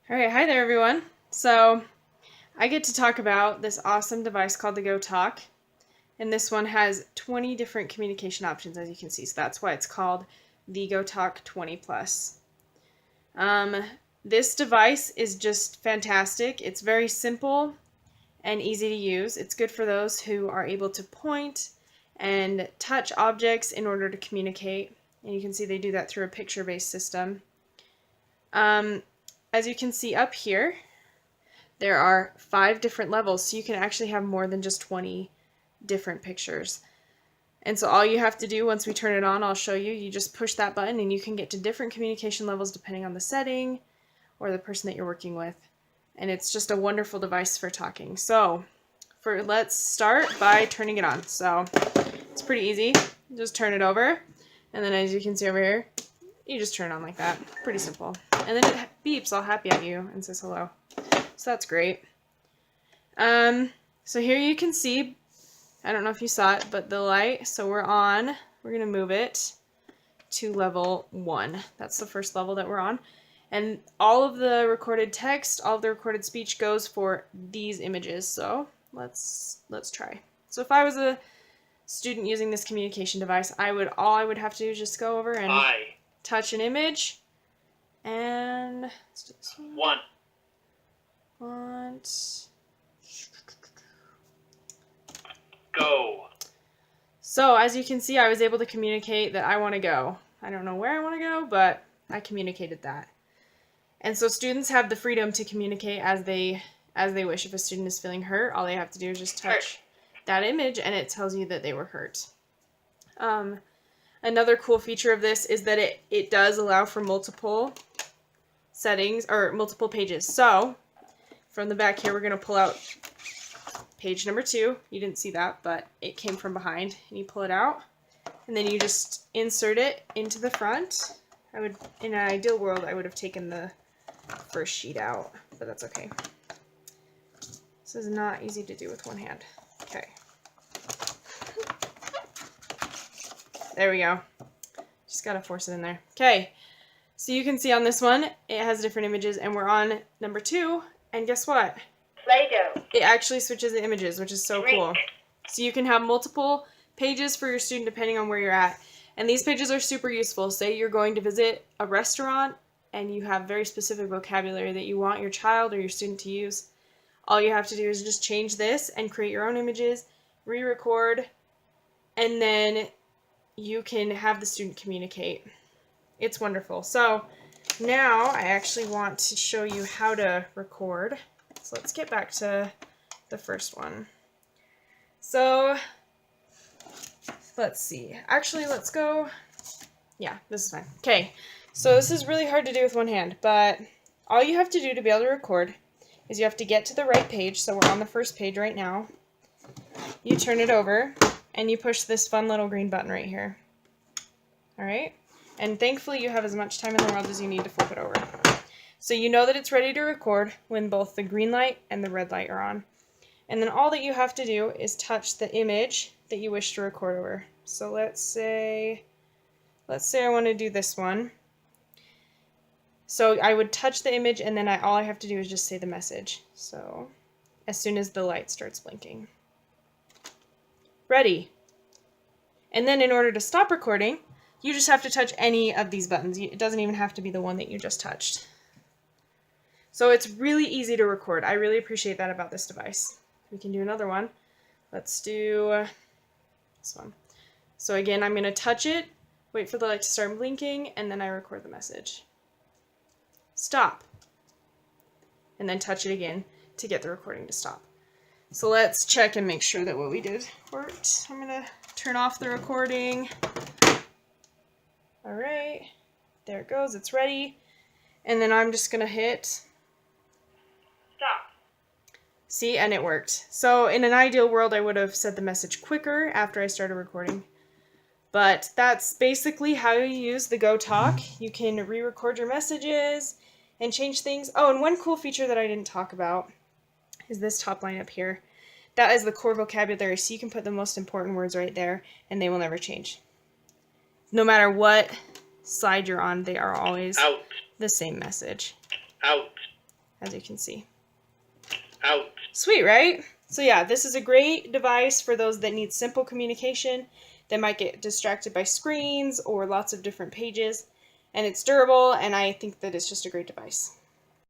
All right, hi there, everyone. So I get to talk about this awesome device called the GoTalk, and this one has 20 different communication options, as you can see. So that's why it's called the GoTalk 20 Plus. Um, this device is just fantastic. It's very simple and easy to use. It's good for those who are able to point and touch objects in order to communicate. And you can see they do that through a picture-based system. As you can see up here, there are 5 different levels, so you can actually have more than just 20 different pictures. And so all you have to do once we turn it on, I'll show you, you just push that button and you can get to different communication levels depending on the setting or the person that you're working with. And it's just a wonderful device for talking. So let's start by turning it on. So it's pretty easy. Just turn it over, and then as you can see over here, you just turn it on like that. Pretty simple. And then it beeps all happy at you and says hello. So that's great. So here you can see, I don't know if you saw it, but the light, so we're going to move it to level 1. That's the first level that we're on. And all of the recorded text, all of the recorded speech goes for these images. So let's try. So if I was a student using this communication device, all I would have to do is just go over and touch an image. And let's do this one. Go. So as you can see, I was able to communicate that I want to go. I don't know where I want to go, but I communicated that. And so students have the freedom to communicate as they wish. If a student is feeling hurt, all they have to do is just touch that image and it tells you that they were hurt. Another cool feature of this is that it does allow for multiple settings or multiple pages. So from the back here, we're going to pull out page number 2. You didn't see that, but it came from behind. And you pull it out, and then you just insert it into the front. In an ideal world, I would have taken the first sheet out, but that's okay. This is not easy to do with one hand. Okay. There we go. Just gotta force it in there. Okay. So you can see on this one, it has different images, and we're on number 2, and guess what? Play-Doh. It actually switches the images, which is so cool. So you can have multiple pages for your student depending on where you're at. And these pages are super useful. Say you're going to visit a restaurant and you have very specific vocabulary that you want your child or your student to use. All you have to do is just change this and create your own images, re-record, and then you can have the student communicate. It's wonderful. So now I actually want to show you how to record. So let's get back to the first one. So let's see. Actually, let's go. Yeah, this is fine. Okay, so this is really hard to do with one hand, but all you have to do to be able to record is you have to get to the right page. So we're on the first page right now. You turn it over, and you push this fun little green button right here. All right? And thankfully, you have as much time in the world as you need to flip it over. So you know that it's ready to record when both the green light and the red light are on. And then all that you have to do is touch the image that you wish to record over. So let's say I want to do this one. So I would touch the image, and then all I have to do is just say the message. So as soon as the light starts blinking. Ready. And then in order to stop recording, you just have to touch any of these buttons. It doesn't even have to be the one that you just touched. So it's really easy to record. I really appreciate that about this device. We can do another one. Let's do this one. So again, I'm going to touch it, wait for the light to start blinking, and then I record the message. Stop. And then touch it again to get the recording to stop. So let's check and make sure that what we did worked. I'm going to turn off the recording. All right, there it goes. It's ready. And then I'm just going to hit Stop. See, and it worked. So in an ideal world, I would have said the message quicker after I started recording. But that's basically how you use the GoTalk. You can re-record your messages and change things. Oh, and one cool feature that I didn't talk about is this top line up here. That is the core vocabulary, so you can put the most important words right there, and they will never change. No matter what side you're on, they are always Out. the same message. Out. as you can see. Out. Sweet, right? So yeah, this is a great device for those that need simple communication, that might get distracted by screens or lots of different pages. And it's durable, and I think that it's just a great device.